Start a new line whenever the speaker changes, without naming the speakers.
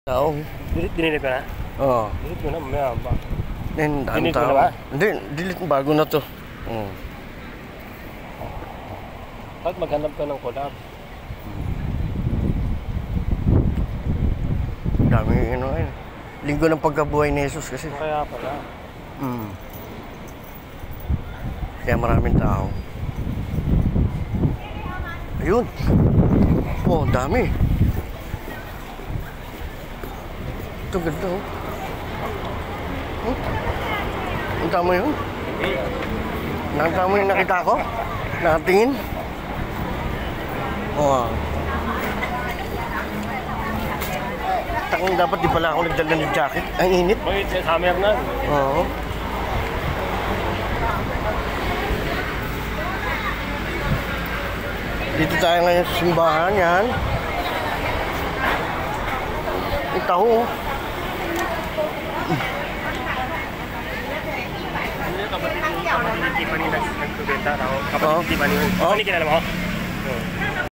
Tao.
Dinilip ka na?
Oo.
Dinilip ko na, mamaya ba?
Dami
Dinilip mo
tao.
na ba?
Hindi, delete bago na to. Oo.
Bakit maghanap ka ng collab?
Dami ano eh. Linggo ng pagkabuhay ni Jesus kasi.
Kaya pala.
Kaya maraming tao. Ayun. Oh, dami. Ito ganda oh. Oh. Ang tama yun. Nakita mo yung nakita ko? Nakatingin? Oh. Takong dapat di pala ako nagdala ng jacket. Ang init.
Bakit? Summer na.
Oo. Dito tayo ngayon sa simbahan yan. Ang taho.
Kapatid ni Tiffany nagbenta. Kapatid
Oo.
ni Tiffany.
Oo.
Kapatid ni kinala mo?